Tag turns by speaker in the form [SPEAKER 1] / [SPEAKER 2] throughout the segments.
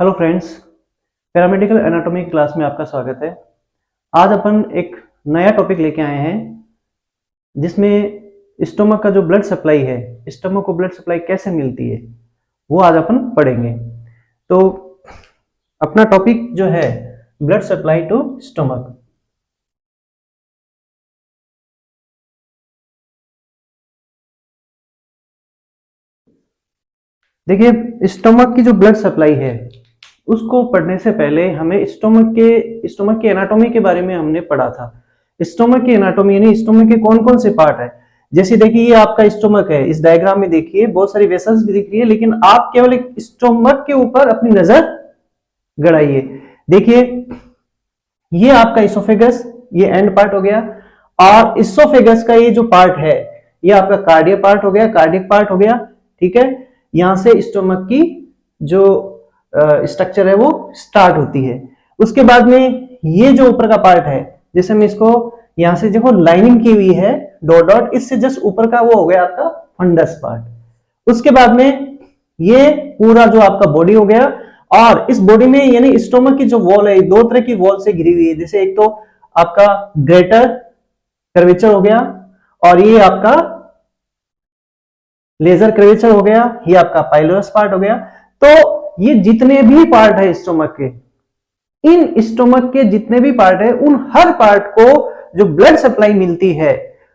[SPEAKER 1] Hello friends, paramedical anatomy class में आपका स्वागत है। आज अपन एक नया टॉपिक लेके आए हैं जिसमें स्टोमक का जो ब्लड सप्लाई है, स्टोमक को ब्लड सप्लाई कैसे मिलती है वो आज अपन पढ़ेंगे। तो अपना टॉपिक जो है ब्लड सप्लाई टू स्टोमक। देखिए, स्टोमक की जो ब्लड सप्लाई है उसको पढ़ने से पहले हमें स्टोमक के एनाटॉमी के बारे में हमने पढ़ा था। स्टोमक की एनाटॉमी यानी स्टोमक के कौन कौन से पार्ट है। जैसे देखिए, ये आपका स्टोमक है, इस डायग्राम में देखिए बहुत सारी वेसल्स भी दिख रही है, लेकिन आप केवल एक स्टोमक के ऊपर अपनी नजर गड़ाइए। देखिए, ये आपका इसोफेगस, ये एंड पार्ट हो गया, और इसोफेगस का ये जो पार्ट है ये आपका कार्डियक पार्ट हो गया, कार्डियक पार्ट हो गया। ठीक है, यहां से स्टोमक की जो स्ट्रक्चर है वो स्टार्ट होती है। उसके बाद में ये जो ऊपर का पार्ट है, जैसे मैं इसको यहां से देखो लाइनिंग की हुई है डॉट डॉट, इससे जस्ट ऊपर का वो हो गया आपका फंडस पार्ट। उसके बाद में ये पूरा जो आपका बॉडी हो गया, और इस बॉडी में यानी स्टोमक की जो वॉल है दो तरह की वॉल से घिरी हुई है। जैसे एक तो आपका ग्रेटर कर्वेचर हो गया, और ये आपका लेजर कर्वेचर हो गया, ये आपका पाइलोरस पार्ट हो गया। तो ये जितने भी पार्ट है स्टोमक के, इन स्टोमक के जितने भी पार्ट है उन हर पार्ट को जो ब्लड सप्लाई मिलती है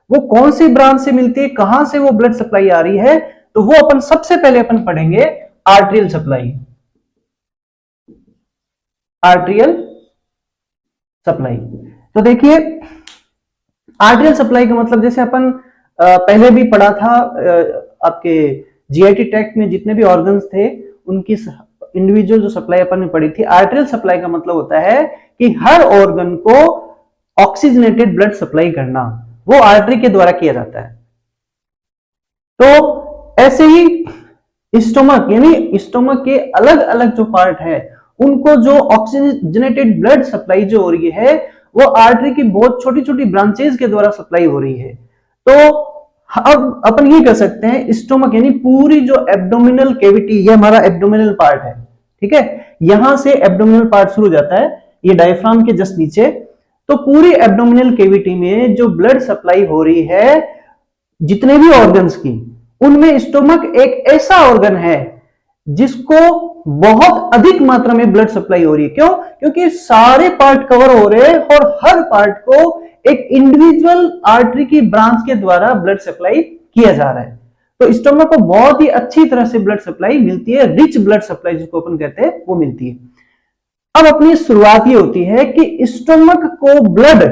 [SPEAKER 1] वो कौन सी ब्रांच से मिलती है, कहां से वो ब्लड सप्लाई आ रही है, तो वो अपन सबसे पहले अपन पढ़ेंगे आर्टरियल सप्लाई। आर्टरियल सप्लाई, तो देखिए आर्टरियल सप्लाई का मतलब जैसे अपन पहले भी पढ़ा था, आपके जीआईटी ट्रैक्ट में जितने भी ऑर्गन्स थे उनकी इंडिविजुअल जो सप्लाई अपन ने पढ़ी थी। आर्टरियल सप्लाई का मतलब होता है कि हर ऑर्गन को ऑक्सीजनेटेड ब्लड सप्लाई करना, वो आर्टरी के द्वारा किया जाता है। तो ऐसे ही स्टोमक यानी स्टोमक के अलग अलग जो पार्ट है उनको जो ऑक्सीजनेटेड ब्लड सप्लाई जो हो रही है वो आर्टरी की बहुत छोटी छोटी ब्रांचेस के द्वारा सप्लाई हो रही है। तो अब अपन ये कर सकते हैं, स्टोमक यानी पूरी जो एब्डोमिनल कैविटी, ये हमारा एब्डोमिनल पार्ट है, ठीक है, यहां से एब्डोमिनल पार्ट शुरू हो जाता है, ये डायफ्राम के जस्ट नीचे। तो पूरी एब्डोमिनल कैविटी में जो ब्लड सप्लाई हो रही है जितने भी ऑर्गन्स की, उनमें स्टोमक एक ऐसा ऑर्गन है जिसको बहुत अधिक मात्रा में ब्लड सप्लाई हो रही है। क्यों? क्योंकि सारे पार्ट कवर हो रहे हैं और हर पार्ट को एक इंडिविजुअल आर्टरी की ब्रांच के द्वारा ब्लड सप्लाई किया जा रहा है। तो स्टोमक को बहुत ही अच्छी तरह से ब्लड सप्लाई मिलती है, रिच ब्लड सप्लाई जिसको अपन कहते हैं वो मिलती है। अब अपनी शुरुआत ये होती है कि स्टोमक को ब्लड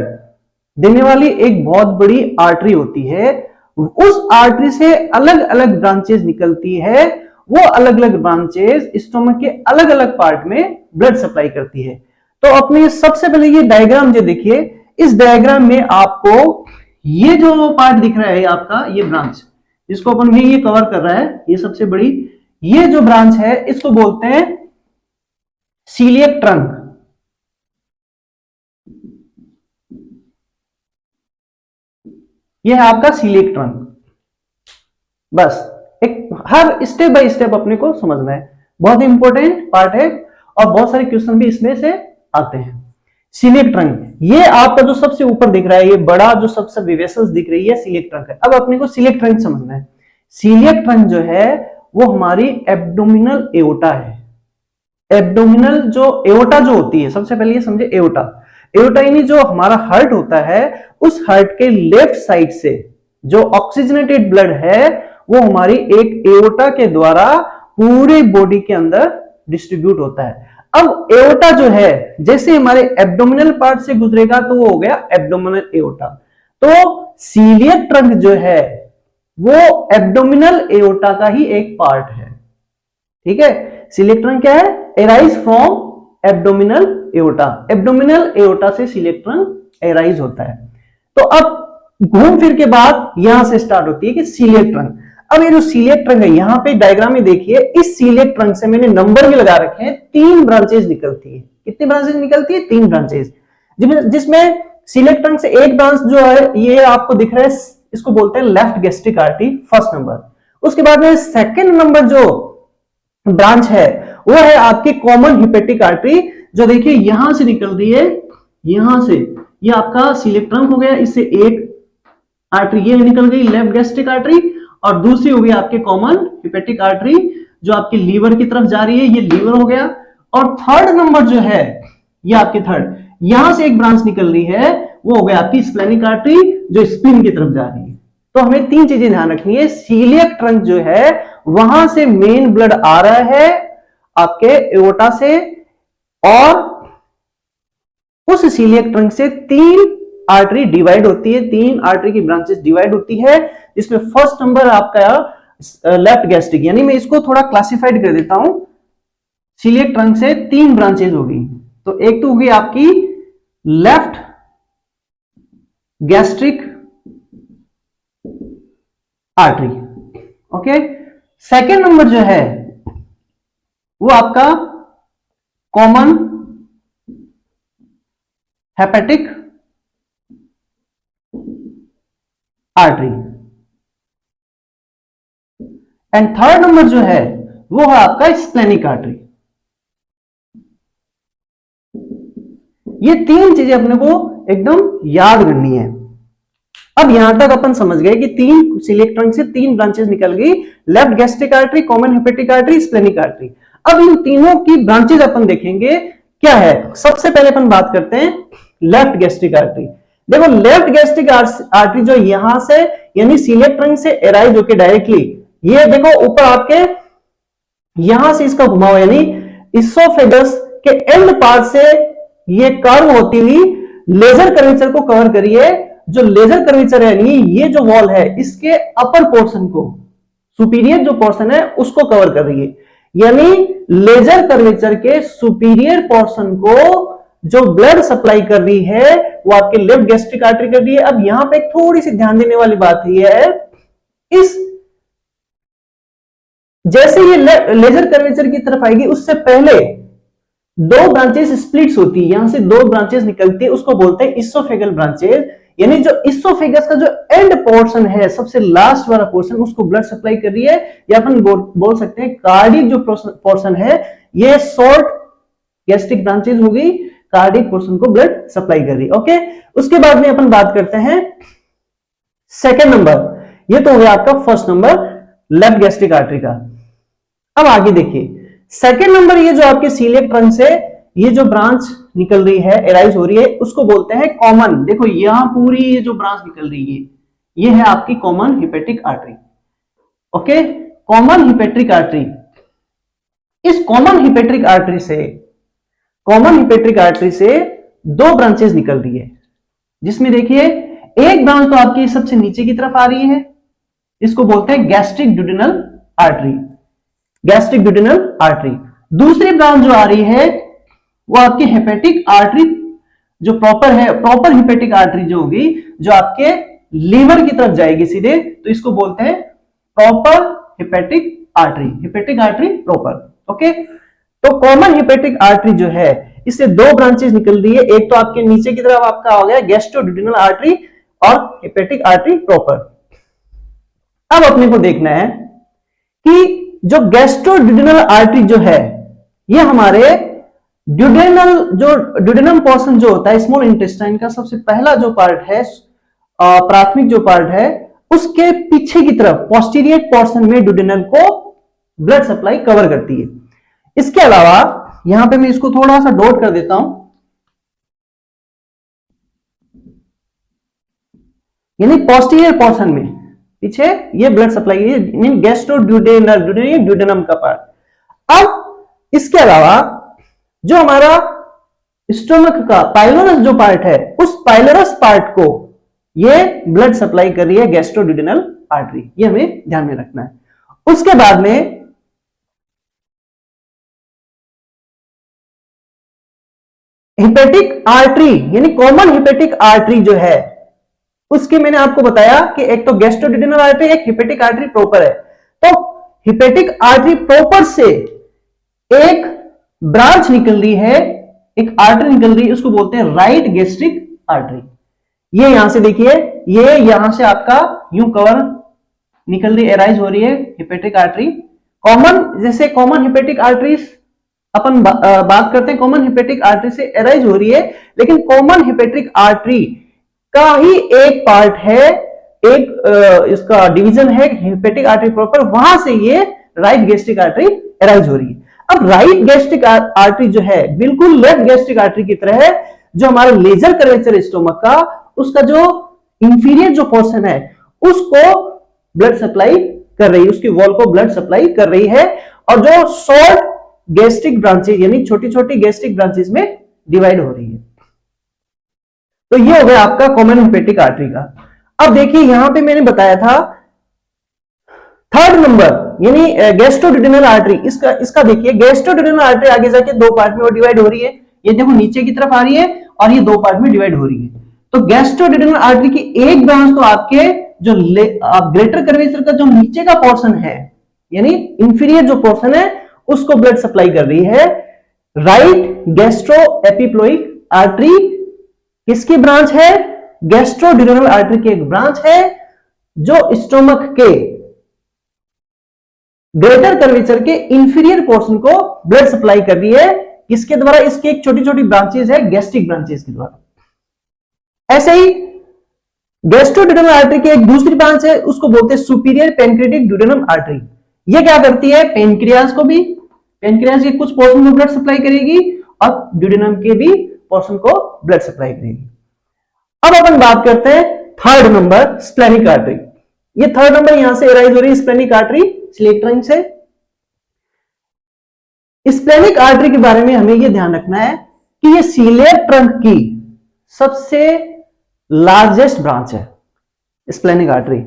[SPEAKER 1] देने वाली एक बहुत बड़ी आर्टरी होती है, उस आर्टरी से अलग अलग ब्रांचेस निकलती है, वो अलग अलग ब्रांचेस स्टोमक के अलग अलग पार्ट में ब्लड सप्लाई करती है। तो अपने सबसे पहले ये डायग्राम जो देखिए, इस डायग्राम में आपको ये जो पार्ट दिख रहा है आपका, ये ब्रांच जिसको अपन भी ये कवर कर रहा है, ये सबसे बड़ी ये जो ब्रांच है इसको बोलते हैं सीलियक ट्रंक। ये है आपका सीलियक ट्रंक। बस एक हर स्टेप बाय स्टेप अपने को समझना है, बहुत इंपॉर्टेंट पार्ट है और बहुत सारे क्वेश्चन भी इसमें से आते हैं। सीलियक ट्रंक, ये आपका जो सबसे ऊपर दिख रहा है, ये बड़ा जो सबसे वेसल्स दिख रही है सीलियक ट्रंक है। अब अपने को सीलियक ट्रंक समझना है। सीलियक ट्रंक जो है वो हमारी एब्डोमिनल एओर्टा है। एब्डोमिनल जो एओर्टा जो होती है, सबसे पहले ये समझे एओर्टा, एओर्टा यानी जो हमारा हार्ट होता है, उस हार्ट के लेफ्ट साइड से जो ऑक्सीजनेटेड ब्लड है वो हमारी एक एओर्टा के द्वारा पूरे बॉडी के अंदर डिस्ट्रीब्यूट होता है। अब एओर्टा जो है जैसे हमारे एब्डोमिनल पार्ट से गुजरेगा तो वो हो गया एब्डोमिनल एओर्टा। तो सीलियक ट्रंक जो है वो एब्डोमिनल एओर्टा का ही एक पार्ट है, ठीक है। सीलियक ट्रंक क्या है? Arise from abdominal aorta, abdominal aorta से सीलियक ट्रंक एराइज होता है। तो अब घूम फिर के बाद यहां से स्टार्ट होती है कि सीलियक ट्रंक। अब ये जो सीलियक ट्रंक है, यहां पे डायग्राम में देखिए, इस सीलियक ट्रंक से मैंने नंबर भी लगा रखे हैं, 3 ब्रांचेस निकलती है। कितनी ब्रांचेस निकलती है? 3 ब्रांचेस, जिसमें सीलियक ट्रंक से एक ब्रांच जो है ये आपको दिख रहा है, इसको बोलते हैं left gastric artery, first number. उसके बाद में सेकंड नंबर जो ब्रांच है वो है आपकी कॉमन हिपेटिक आर्टरी, जो देखिए यहां से निकल रही है, यहां से ये आपका सीलिएक ट्रंक हो गया, इससे एक आर्टरी ये निकल गई लेफ्ट गैस्ट्रिक आर्टरी, और दूसरी हो गई आपके कॉमन हिपेटिक आर्टरी जो आपके लीवर की तरफ जा रही है, ये लीवर हो गया। और थर्ड नंबर जो है ये आपके थर्ड, यहां से एक ब्रांच निकल रही है, वो हो गया आपकी स्प्लेनिक आर्टरी जो स्प्लीन की तरफ जा रही है। तो हमें तीन चीजें ध्यान रखनी है, सीलिएक ट्रंक जो है वहां से मेन ब्लड आ रहा है आपके एओर्टा से, और उस सीलिएक ट्रंक से तीन आर्टरी डिवाइड होती है, तीन आर्टरी की ब्रांचेस डिवाइड होती है, जिसमें फर्स्ट नंबर आपका लेफ्ट गैस्ट्रिक, यानी मैं इसको थोड़ा क्लासिफाइड कर देता हूं, सीलिएक ट्रंक से तीन ब्रांचेस होगी। तो एक तो होगी आपकी left gastric artery, okay. Second number जो है वो आपका common hepatic artery, and third number जो है वो है आपका स्प्लेनिक आर्टरी। ये तीन चीजें अपने को एकदम याद करनी है। अब यहां तक अपन समझ गए कि तीन सीलिएक ट्रंक से तीन ब्रांचेस निकल गई, left gastric artery, common hepatic artery, splenic artery. अब इन तीनों की ब्रांचेस अपन देखेंगे क्या है। सबसे पहले अपन बात करते हैं लेफ्ट गैस्ट्रिक आर्टरी। देखो लेफ्ट गैस्ट्रिक आर्टरी जो यहां से यानी सीलिएक ट्रंक से एराइज होकर डायरेक्टली, ये देखो ऊपर आपके यहां से इसका घुमाव यानी इसोफेगस के एंड पार्ट से ये कर्व होती हुई लेजर कर्वेचर को कवर करिए। जो लेजर कर्वेचर है यानी ये जो वॉल है इसके अपर पोर्शन को, सुपीरियर जो पोर्शन है उसको कवर कर रही है, यानी लेजर कर्वेचर के सुपीरियर पोर्शन को जो ब्लड सप्लाई कर रही है वो आपके लेफ्ट गैस्ट्रिक आर्टरी कर रही है। अब यहां पे थोड़ी सी ध्यान देने वाली बात यह है, इस जैसे ये लेजर कर्वेचर की तरफ आएगी उससे पहले दो ब्रांचेस स्प्लिट्स होती है, यहां से दो ब्रांचेस निकलती है, उसको बोलते हैं इसोफेगल ब्रांचेस। यानी जो इसोफेगस का जो एंड पोर्शन है, सबसे लास्ट वाला पोर्शन, उसको ब्लड सप्लाई कर रही है, या अपन बोल सकते हैं कार्डिक जो पोर्शन है ये शॉर्ट गैस्ट्रिक ब्रांचेस होगी, कार्डिक पोर्शन को ब्लड सप्लाई कर रही है, ओके। उसके बाद में अपन बात करते हैं सेकेंड नंबर, ये तो हो गया आपका first number left gastric artery का। अब आगे देखिए सेकेंड नंबर, ये जो आपके सीलिएक ट्रंक से ये जो ब्रांच निकल रही है, एराइज हो रही है, उसको बोलते हैं कॉमन। देखो यहां पूरी ये जो ब्रांच निकल रही है ये है आपकी common hepatic artery, okay. Common hepatic artery, इस कॉमन हिपेटिक आर्टरी से दो ब्रांचेस निकल रही है, जिसमें देखिए एक ब्रांच तो आपकी सबसे नीचे की तरफ आ रही है, इसको बोलते हैं gastric duodenal artery, gastric duodenal artery. दूसरी ब्रांच जो आ रही है वो आपकी हेपेटिक आर्टरी जो प्रॉपर है, प्रॉपर हेपेटिक आर्टरी जो होगी जो आपके लीवर की तरफ जाएगी सीधे, तो इसको बोलते हैं proper hepatic artery, hepatic artery proper, okay. तो कॉमन हेपेटिक आर्टरी जो है इससे दो ब्रांचेस निकल रही है, एक तो आपके नीचे की तरफ आपका हो गया गैस्ट्रोड्यूडेनल आर्टरी और हेपेटिक आर्टरी प्रॉपर। अब अपने को देखना है कि जो गैस्ट्रोड्यूडेनल आर्टरी जो है ये हमारे ड्यूडेनम पोर्शन जो होता है स्मॉल इंटेस्टाइन का सबसे पहला जो पार्ट है, प्राथमिक जो पार्ट है, उसके पीछे की तरफ पोस्टीरियर पोर्शन में ड्यूडेनम को ब्लड सप्लाई कवर करती है। इसके अलावा यहां पे मैं इसको थोड़ा सा डॉट कर देता हूं, यानी पोस्टीरियर पोर्शन में पीछे ये ब्लड सप्लाई है, गैस्ट्रोड्यूडेनल, ड्यूडेनम का पार्ट। अब इसके अलावा जो हमारा स्टोमक का पाइलोरस जो पार्ट है, उस पाइलोरस पार्ट को ये ब्लड सप्लाई कर रही है गैस्ट्रोड्यूडेनल आर्टरी, ये हमें ध्यान में रखना है। उसके बाद में हिपेटिक आर्टरी यानी कॉमन हिपेटिक आर्टरी जो है उसके मैंने आपको बताया कि एक तो गैस्ट्रोड्यूडेनल आर्टरी, एक हिपेटिक आर्टरी प्रॉपर है। तो हिपेटिक आर्टरी प्रॉपर से एक ब्रांच निकल रही है, एक आर्टरी निकल रही है, उसको बोलते हैं राइट गैस्ट्रिक आर्टरी। ये यहां से देखिए, ये यहां से आपका यूं कवर निकल रही, एराइज हो रही है हिपेटिक आर्टरी। कॉमन, जैसे कॉमन हिपेटिक आर्टरीज अपन बात करते हैं कॉमन हेपेटिक आर्टरी से एराइज हो रही है, लेकिन कॉमन हेपेटिक आर्टरी का ही एक पार्ट है, एक इसका डिवीजन है हेपेटिक आर्टरी प्रॉपर, वहां से ये राइट गैस्ट्रिक आर्टरी एराइज हो रही है। अब राइट गैस्ट्रिक आर्टरी जो है बिल्कुल लेफ्ट गैस्ट्रिक आर्टरी की तरह है, जो हमारे लेजर कर्वेचर स्टोमक का उसका जो इंफीरियर जो पोर्शन है उसको ब्लड सप्लाई कर रही है, उसकी वॉल को ब्लड सप्लाई कर रही है, और जो शॉर्ट गैस्ट्रिक ब्रांचेज यानी छोटी छोटी गैस्ट्रिक ब्रांचेज में डिवाइड हो रही है। तो ये हो गया आपका कॉमन हेपेटिक आर्टरी का। अब देखिए यहां पे मैंने बताया था थर्ड नंबर यानी गैस्ट्रोड्यूडेनल आर्टरी, इसका देखिए गैस्ट्रोड्यूडेनल आर्टरी आगे जाके दो पार्ट में डिवाइड हो रही है, ये देखो नीचे की तरफ आ रही है और ये दो पार्ट में डिवाइड हो रही है। तो गैस्ट्रोड्यूडेनल आर्टरी की एक ब्रांच तो आपके जो ग्रेटर कर्वेचर का जो नीचे का पोर्शन है यानी इंफीरियर जो पोर्शन है उसको ब्लड सप्लाई कर रही है। राइट गैस्ट्रो एपिप्लोइक आर्टरी किसकी ब्रांच है? गैस्ट्रोड्यूडेनल आर्टरी की एक ब्रांच है जो स्टोमक के ग्रेटर कर्वेचर के इंफीरियर पोर्शन को ब्लड सप्लाई कर रही है। इसके द्वारा इसकी एक छोटी छोटी ब्रांचेज है गैस्ट्रिक ब्रांचेज के द्वारा। ऐसे ही गैस्ट्रोड्यूडेनल आर्टरी की एक दूसरी ब्रांच है, उसको बोलते हैं सुपीरियर पेनक्रेटिक ड्यूडेनम आर्टरी। ये क्या करती है? पेनक्रियाज को भी, पेनक्रियाज के कुछ पोर्शन को ब्लड सप्लाई करेगी और ड्यूडेनम के भी पोर्शन को ब्लड सप्लाई करेगी। अब अपन बात करते हैं थर्ड नंबर स्प्लेनिक आर्टरी। ये थर्ड नंबर यहां से एराइज हो रही है स्प्लेनिक आर्टरी सिलिएक ट्रंक से। स्प्लेनिक आर्टरी के बारे में हमें यह ध्यान रखना है कि ये सिलिएक ट्रंक की सबसे लार्जेस्ट ब्रांच है स्प्लेनिक आर्टरी,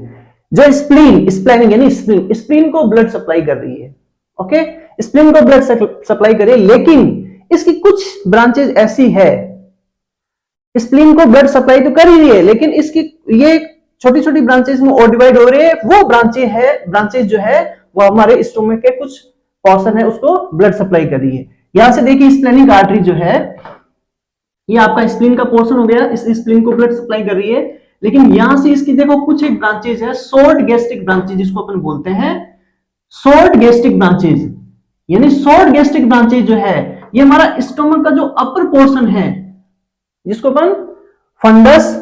[SPEAKER 1] जो स्प्लेनिक यानी स्प्लीन को ब्लड सप्लाई कर रही है। ओके, स्प्लीन को ब्लड सप्लाई कर रही है, लेकिन इसकी कुछ ब्रांचेज ऐसी है, स्प्लीन को ब्लड सप्लाई तो कर ही रही है लेकिन इसकी ये छोटी छोटी ब्रांचेज में और डिवाइड हो रहे हैं। वो ब्रांचेज जो है वो हमारे स्टोमक के कुछ पोर्शन है उसको ब्लड सप्लाई कर रही है। यहां से देखिए स्प्लेनिक आर्टरी जो है ये आपका स्प्लीन का पोर्शन हो गया, इस स्प्लीन को ब्लड सप्लाई कर रही है, लेकिन यहां से इसकी देखो कुछ एक ब्रांचेज है शॉर्ट गैस्ट्रिक ब्रांचेज, जिसको अपन बोलते हैं शॉर्ट गैस्ट्रिक ब्रांचेज। यानी शॉर्ट गैस्ट्रिक ब्रांचेज जो है ये हमारा स्टोमक का जो अपर पोर्शन है जिसको अपन फंडस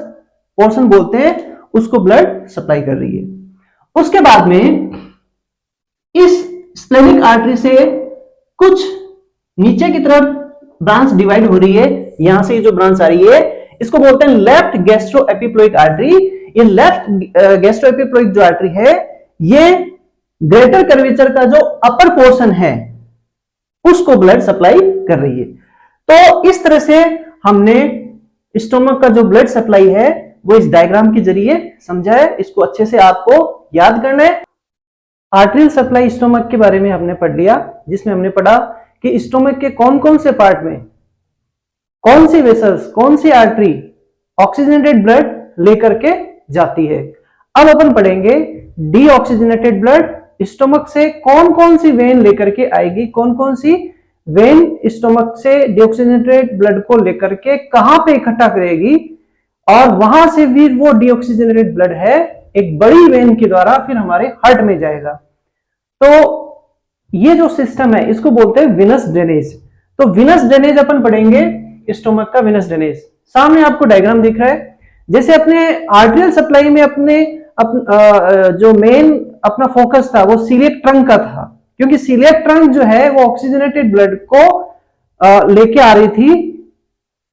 [SPEAKER 1] पोर्शन बोलते हैं उसको ब्लड सप्लाई कर रही है। उसके बाद में इस स्प्लेनिक आर्टरी से कुछ नीचे की तरफ ब्रांच डिवाइड हो रही है। यहां से जो ब्रांच आ रही है इसको बोलते हैं लेफ्ट गैस्ट्रो एपिप्लोइक आर्टरी। ये लेफ्ट गैस्ट्रो एपिप्लोइक जो आर्टरी है ये ग्रेटर कर्वेचर का जो अपर पोर्शन है उसको ब्लड सप्लाई कर रही है। तो इस तरह से हमने स्टोमक का जो ब्लड सप्लाई है वो इस डायग्राम के जरिए समझा है, इसको अच्छे से आपको याद करना है। आर्टरियल सप्लाई स्टोमक के बारे में हमने पढ़ लिया, जिसमें हमने पढ़ा कि स्टोमक के कौन कौन से पार्ट में कौन सी वेसल्स कौन सी आर्टरी ऑक्सीजनेटेड ब्लड लेकर के जाती है। अब अपन पढ़ेंगे डीऑक्सीजनेटेड ब्लड स्टोमक से कौन कौन सी वेन लेकर के आएगी, कौन कौन सी वेन स्टोमक से डीऑक्सीजनेटेड ब्लड को लेकर के कहां पे इकट्ठा करेगी, और वहां से भी वो डीऑक्सीजनेटेड ब्लड है एक बड़ी वेन के द्वारा फिर हमारे हार्ट में जाएगा। तो ये जो सिस्टम है इसको बोलते हैं विनस ड्रेनेज। तो विनस ड्रेनेज अपन पढ़ेंगे, स्टोमक का विनस ड्रेनेज। सामने आपको डायग्राम दिख रहा है, जैसे अपने आर्टरियल सप्लाई में जो मेन अपना फोकस था वो सीलिएक ट्रंक का था, क्योंकि सीलिएक ट्रंक जो है वो ऑक्सीजनेटेड ब्लड को लेके आ रही थी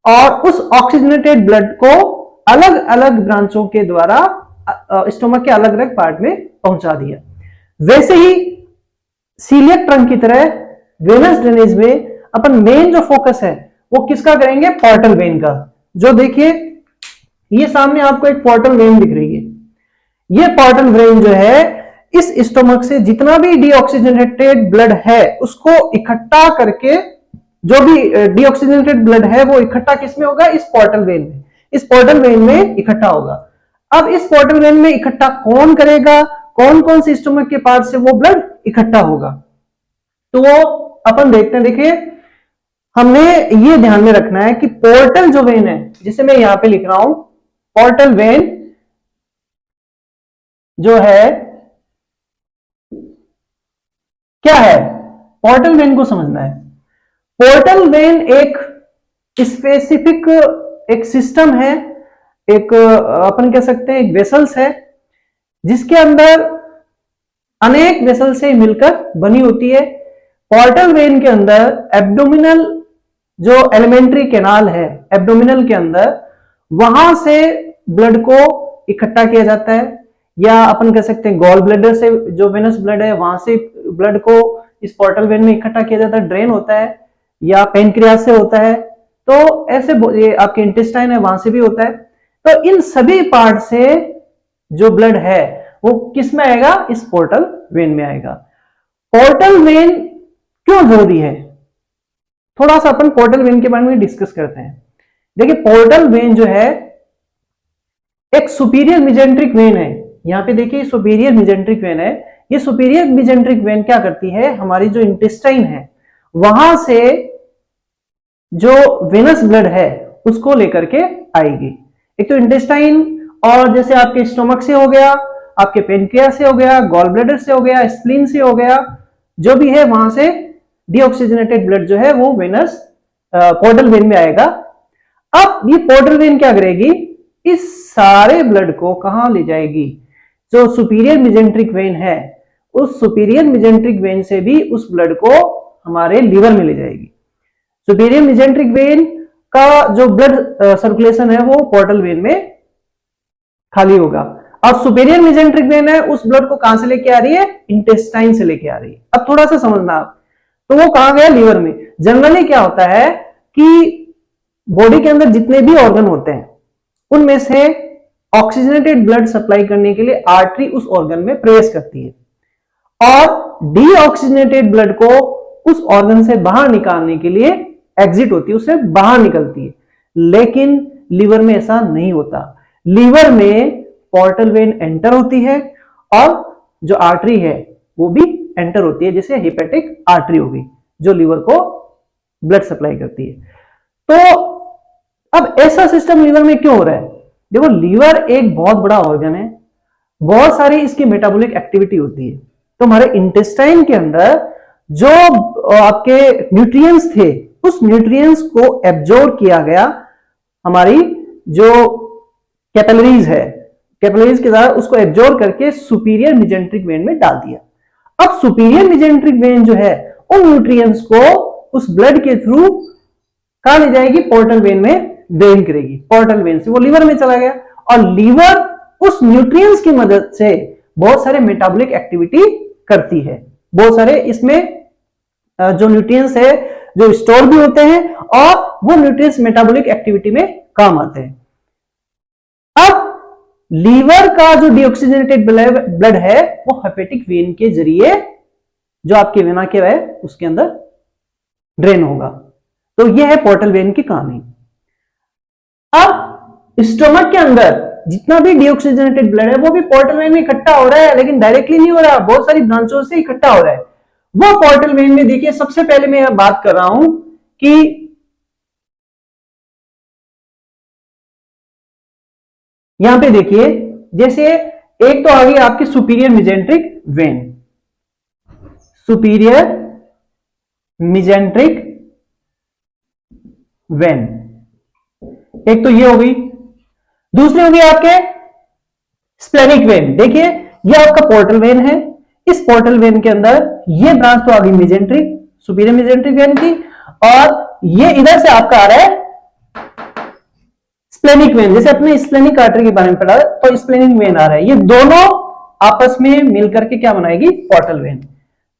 [SPEAKER 1] और उस ऑक्सीजनेटेड ब्लड को अलग अलग ब्रांचों के द्वारा स्टोमक के अलग अलग पार्ट में पहुंचा दिया। वैसे ही सीलिएक ट्रंक की तरह वेनस ड्रेनेज में अपन मेन जो फोकस है वो किसका करेंगे? पोर्टल वेन का। जो देखिए ये सामने आपको एक पोर्टल वेन दिख रही है, ये पोर्टल वेन जो है इस स्टोमक से जितना भी डीऑक्सीजनेटेड ब्लड है उसको इकट्ठा करके, जो भी डीऑक्सीजनेटेड ब्लड है वो इकट्ठा किसमें होगा? इस पोर्टल वेन में, इस पोर्टल वेन में इकट्ठा होगा। अब इस पोर्टल वेन में इकट्ठा कौन करेगा? कौन कौन से स्टोमक के पार्ट से वो ब्लड इकट्ठा होगा? तो वो अपन देखते हैं। देखिए हमने ये ध्यान में रखना है कि पोर्टल जो वेन है, जिसे मैं यहां पे लिख रहा हूं, पोर्टल वेन जो है क्या है? पोर्टल वेन को समझना है। पोर्टल वेन एक स्पेसिफिक एक सिस्टम है, एक अपन कह सकते हैं एक वेसल्स है, जिसके अंदर अनेक वेसल से मिलकर बनी होती है। पोर्टल वेन के अंदर एब्डोमिनल जो एलिमेंट्री कैनाल है, एब्डोमिनल के अंदर वहां से ब्लड को इकट्ठा किया जाता है, या अपन कह सकते हैं गॉल ब्लैडर से जो वेनस ब्लड है वहां से ब्लड को इस पोर्टल वेन में इकट्ठा किया जाता है, ड्रेन होता है, या पेनक्रियास से होता है, तो ऐसे ये आपके इंटेस्टाइन है वहां से भी होता है। तो इन सभी पार्ट से जो ब्लड है वो किस में आएगा, इस पोर्टल वेन में आएगा। पोर्टल वेन क्यों जरूरी है, थोड़ा सा अपन पोर्टल वेन के बारे में डिस्कस करते हैं। देखिए पोर्टल वेन जो है एक सुपीरियर मिजेंट्रिक वेन है। यहां पे देखिए सुपीरियर मिजेंट्रिक वेन है। ये सुपीरियर मिजेंट्रिक वेन क्या करती है, हमारी जो इंटेस्टाइन है वहां से जो वेनस ब्लड है उसको लेकर के आएगी। एक तो इंटेस्टाइन, और जैसे आपके स्टोमक से हो गया, आपके पेनक्रियास से हो गया, गॉल ब्लैडर से हो गया, स्प्लीन से हो गया, जो भी है वहां से डीऑक्सीजनेटेड ब्लड जो है वो वेनस पोर्टल वेन में आएगा। अब ये पोर्टल वेन क्या करेगी, इस सारे ब्लड को कहां ले जाएगी, जो सुपीरियर मिजेंट्रिक वेन है उस सुपीरियर मिजेंट्रिक वेन से भी उस ब्लड को हमारे लीवर में ले जाएगी। सुपीरियर मिजेंट्रिक वेन का जो ब्लड सर्कुलेशन है वो पोर्टल वेन में खाली होगा, और सुपीरियर मिजेंट्रिक वेन है उस ब्लड को कहां से लेके आ रही है, इंटेस्टाइन से लेके आ रही है। अब थोड़ा सा समझना आप, तो वो कहां गया, लीवर में। जनरली क्या होता है कि बॉडी के अंदर जितने भी ऑर्गन होते हैं उनमें से ऑक्सीजनेटेड ब्लड सप्लाई करने के लिए आर्टरी उस ऑर्गन में प्रवेश करती है, और डीऑक्सीजनेटेड ब्लड को उस ऑर्गन से बाहर निकालने के लिए एग्जिट होती है, उससे बाहर निकलती है। लेकिन लीवर में ऐसा नहीं होता। लीवर में पोर्टल वेन एंटर होती है, और जो आर्टरी है वो भी एंटर होती है, जैसे हेपेटिक आर्टरी होगी जो लीवर को ब्लड सप्लाई करती है। तो अब ऐसा सिस्टम लीवर में क्यों हो रहा है, देखो लीवर एक बहुत बड़ा ऑर्गन है, बहुत सारी इसकी मेटाबॉलिक एक्टिविटी होती है। तो हमारे इंटेस्टाइन के अंदर जो आपके न्यूट्रिएंट्स थे उस न्यूट्रिएंट्स को एब्जॉर्ब किया गया, हमारी जो कैपिलरीज है, कैपिलरीज के द्वारा उसको एब्जॉर्ब करके सुपीरियर मिजेंट्रिक वेन में डाल दिया। अब सुपीरियर मिजेंट्रिक वेन जो है उन न्यूट्रिएंट्स को उस ब्लड के थ्रू कहां ले जाएगी, पोर्टल वेन में ड्रेन करेगी। पोर्टल वेन से वो लीवर में चला गया, और लीवर उस न्यूट्रिएंट्स की मदद से बहुत सारे मेटाबॉलिक एक्टिविटी करती है। बहुत सारे इसमें जो न्यूट्रिएंट्स है जो स्टोर भी होते हैं, और वो न्यूट्रिएंट्स मेटाबॉलिक एक्टिविटी में काम आते हैं। अब लीवर का जो डीऑक्सीजनेटेड ब्लड है वो हेपेटिक वेन के जरिए जो आपके वेना के है उसके अंदर ड्रेन होगा। तो यह है पोर्टल वेन की कहानी। अब स्टोमक के अंदर जितना भी डीऑक्सीजनेटेड ब्लड है वो भी पोर्टल वेन में इकट्ठा हो रहा है, लेकिन डायरेक्टली नहीं हो रहा, बहुत सारी ब्रांचों से इकट्ठा हो रहा है। वो पोर्टल वेन में देखिए, सबसे पहले मैं बात कर रहा हूं कि यहां पे देखिए, जैसे एक तो आ गई आपकी superior mesenteric when, superior mesenteric when, एक तो ये हो गई। दूसरी हो गई आपके स्प्लेनिक वेन। देखिए ये आपका पोर्टल वेन है, इस पोर्टल वेन के अंदर ये ब्रांच तो आ गई मिजेंट्रिक, सुपीरियर मिजेंट्रिक वेन की, और ये इधर से आपका आ रहा है स्प्लेनिक वेन। जैसे अपने स्प्लेनिक आर्टरी के बारे में पढ़ा तो स्प्लेनिक वेन आ रहा है, ये दोनों आपस में मिलकर के क्या बनाएगी, पोर्टल वेन।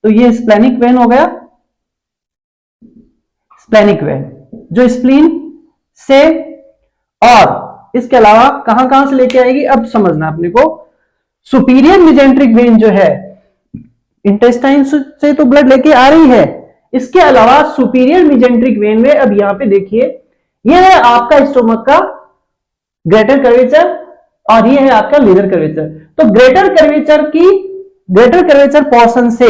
[SPEAKER 1] तो ये स्प्लेनिक वेन हो गया, स्प्लेनिक वेन जो स्प्लीन से, और इसके अलावा कहां कहां से लेके आएगी, अब समझना अपने को। सुपीरियर मिजेंट्रिक वेन जो है इंटेस्टाइन से तो ब्लड लेके आ रही है, इसके अलावा सुपीरियर मिजेंट्रिक वेन में, अब यहां पे देखिए, यह है आपका स्टोमक का ग्रेटर कर्वेचर, और ये है आपका लीवर कर्वेचर। तो ग्रेटर कर्वेचर पोर्शन से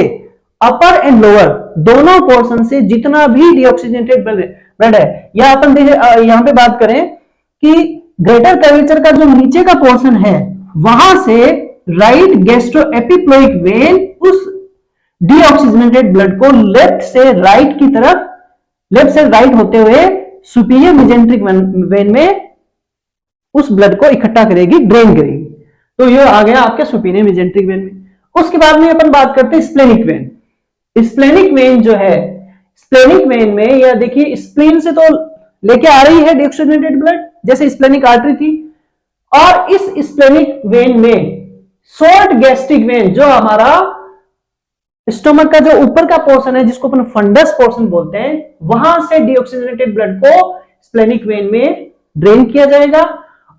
[SPEAKER 1] अपर एंड लोअर दोनों पोर्शन से जितना भी डीऑक्सीजनेटेड ब्लड है, या अपन देखिए यहां पे बात करें कि ग्रेटर कर्वेचर का जो नीचे का पोर्शन है वहां से राइट गैस्ट्रोएपिप्लोइक वेन उस डीऑक्सीजनेटेड ब्लड को लेफ्ट से राइट की तरफ लेफ्ट से राइट होते हुए सुपीरियर मेजेंट्रिक वेन में उस ब्लड को इकट्ठा करेगी, ड्रेन करेगी। तो ये आ गया आपके सुपीरियर मेजेंट्रिक वेन में। उसके बाद में अपन बात करते हैं स्प्लेनिक वेन। स्प्लेनिक वेन जो है, स्प्लेनिक वेन में यह देखिए स्प्लीन से तो लेके आ रही है डीऑक्सीजनेटेड ब्लड, जैसे स्प्लेनिक आर्टरी थी, और इस स्प्लेनिक वेन में शॉर्ट गैस्ट्रिक वेन जो हमारा स्टोमक का जो ऊपर का पोर्शन है जिसको अपन फंडस पोर्शन बोलते हैं, वहां से डीऑक्सीजनेटेड ब्लड को स्प्लेनिक वेन में ड्रेन किया जाएगा।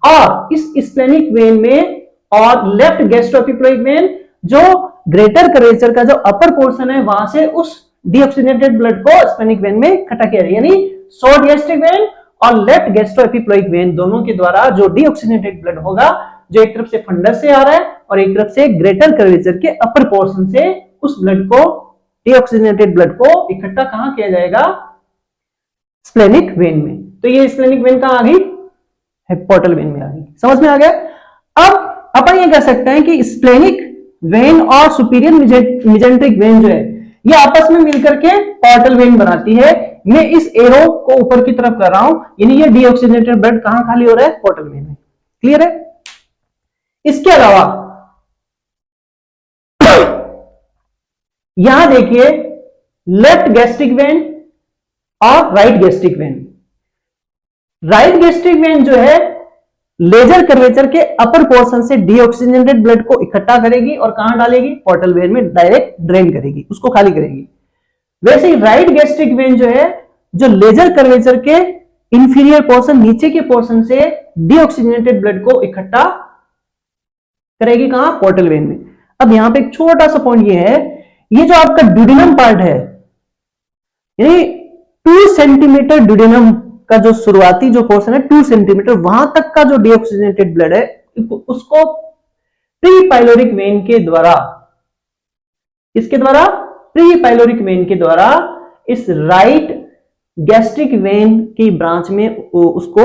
[SPEAKER 1] और इस स्प्लेनिक वेन में और लेफ्ट गैस्ट्रोएपिप्लोइक वेन जो ग्रेटर कर्वेचर का जो अपर पोर्शन है वहां से उस डीऑक्सीजनेटेड ब्लड को स्प्लेनिक वेन में इकट्ठा किया जाएगा। यानी शॉर्ट गैस्ट्रिक वेन और लेफ्ट गैस्ट्रोएपिप्लोइक वेन दोनों के द्वारा जो डीऑक्सीजनेटेड ब्लड होगा, जो एक तरफ से फंडस से आ रहा है और एक तरफ से ग्रेटर कर्वेचर के अपर पोर्शन से उस ब्लड को, डीऑक्सीजनेटेड ब्लड को इकट्ठा कहां किया जाएगा? स्प्लेनिक वेन में। तो ये स्प्लेनिक वेन कहां आ गई? पोर्टल वेन में आ गई। समझ में आ गया? अब अपन ये कह सकते हैं कि स्प्लेनिक वेन और सुपीरियर मेजेंट्रिक वेन जो है ये आपस में मिलकर के पोर्टल वेन बनाती है। मैं इस एरो को ऊपर की तरफ कर रहा हूं, यानी ये डीऑक्सीजनेटेड ब्लड कहां खाली हो रहा है? पोर्टल वेन में। क्लियर है? इसके अलावा यहां देखिए लेफ्ट गैस्ट्रिक वेन और right gastric when. Right gastric when जो है लेजर कर्वेचर के अपर पोर्शन से डीऑक्सीजनेटेड ब्लड को इकट्ठा करेगी और कहां डालेगी? पोर्टल वेन में डायरेक्ट ड्रेन करेगी, उसको खाली करेगी। वैसे ही राइट गैस्ट्रिक वेन जो है, जो लेजर कर्वेचर के इंफीरियर पोर्शन, नीचे के पोर्शन से डीऑक्सीजनेटेड ब्लड को इकट्ठा करेगी कहां? पोर्टल वेन में। अब यहां पे एक छोटा सा पॉइंट ये है, ये जो आपका ड्यूडेनम पार्ट है, यानी 2 सेंटीमीटर ड्यूडेनम का जो शुरुआती जो पोर्शन है 2 सेंटीमीटर, वहां तक का जो डीऑक्सीजनेटेड ब्लड है उसको प्री पाइलोरिक वेन के द्वारा, इसके द्वारा प्री पाइलोरिक वेन के द्वारा इस राइट गैस्ट्रिक वेन की ब्रांच में उसको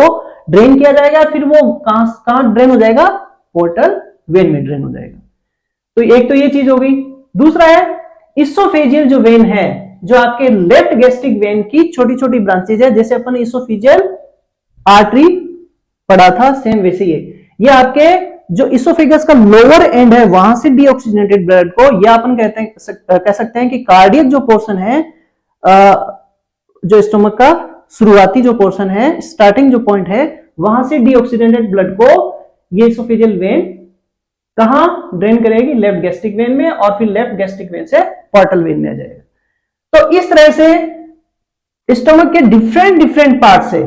[SPEAKER 1] ड्रेन किया जाएगा। फिर वो कहां ड्रेन हो जाएगा? पोर्टल वेन में ड्रेन हो जाएगा। तो एक तो ये चीज हो गई। दूसरा है इसोफेजियल जो वेन है, जो आपके लेफ्ट गैस्ट्रिक वेन की छोटी छोटी ब्रांचेज है, जैसे अपन इसोफेजियल आर्टरी पढ़ा था, सेम वैसे ये आपके जो इसोफेगस का लोअर एंड है वहां से डीऑक्सीजनेटेड ब्लड को, या अपन कह सकते हैं कि कार्डियक जो पोर्शन है, जो स्टोमक का शुरुआती जो पोर्शन है, स्टार्टिंग जो पॉइंट है, वहां से डीऑक्सीजनेटेड ब्लड को ये इसोफेजियल वेन कहां ड्रेन करेगी? लेफ्ट गैस्ट्रिक वेन में, और फिर लेफ्ट गैस्ट्रिक वेन से पोर्टल वेन में आ जाएगा। तो इस तरह से स्टोमक के डिफरेंट पार्ट से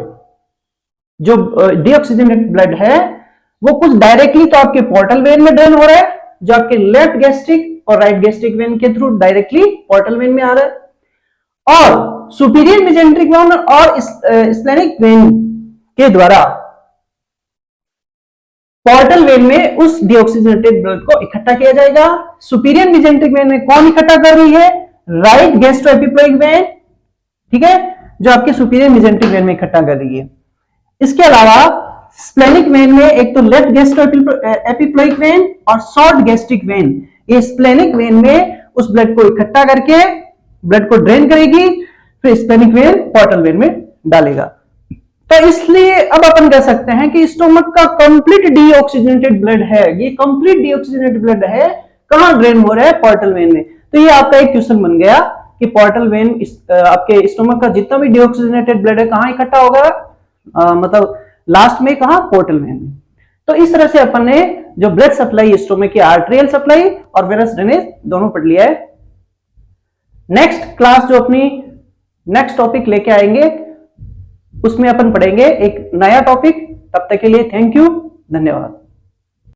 [SPEAKER 1] जो डीऑक्सीजनेटेड ब्लड है वो कुछ डायरेक्टली तो आपके पोर्टल वेन में ड्रेन हो रहा है, जो आपके लेफ्ट गैस्ट्रिक और राइट गैस्ट्रिक वेन के थ्रू डायरेक्टली पोर्टल वेन में आ रहा है, और सुपीरियर मेजेंट्रिक वेन और स्प्लेनिक वेन के द्वारा पोर्टल वेन में उस डीऑक्सीजनेटेड ब्लड को इकट्ठा किया जाएगा। सुपीरियर मेजेंट्रिक वेन में कौन इकट्ठा कर रही है? राइट गैस्ट्रोएपिप्लोइक वेन, ठीक है, जो आपके सुपीरियर मेजेंट्रिक वेन में इकट्ठा कर रही है। इसके अलावा स्प्लेनिक वेन में एक तो लेफ्ट गैस्ट्रोएपिप्लोइक वेन और शॉर्ट गैस्ट्रिक वेन, ये स्प्लेनिक वेन में उस ब्लड को इकट्ठा करके ब्लड को ड्रेन करेगी, फिर स्प्लेनिक वेन पोर्टल वेन में डालेगा। तो इसलिए अब अपन कह सकते हैं कि स्टोमक का कंप्लीट डीऑक्सीजनेटेड ब्लड है, ये कंप्लीट डीऑक्सीजनेटेड ब्लड है, कहां ड्रेन हो रहा है? पोर्टल वेन में। तो ये आपका एक क्वेश्चन बन गया कि पोर्टल वेन आपके स्टोमक का जितना भी डीऑक्सीजनेटेड ब्लड है कहां इकट्ठा होगा? मतलब लास्ट में कहां? पोर्टल वेन में। तो इस तरह से अपन ने जो ब्लड सप्लाई स्टोमक की आर्टेरियल सप्लाई और वेनस ड्रेनेज दोनों पढ़ लिया है। नेक्स्ट क्लास जो अपनी नेक्स्ट टॉपिक लेके आएंगे उसमें अपन पढ़ेंगे एक नया टॉपिक। तब तक के लिए थैंक यू, धन्यवाद।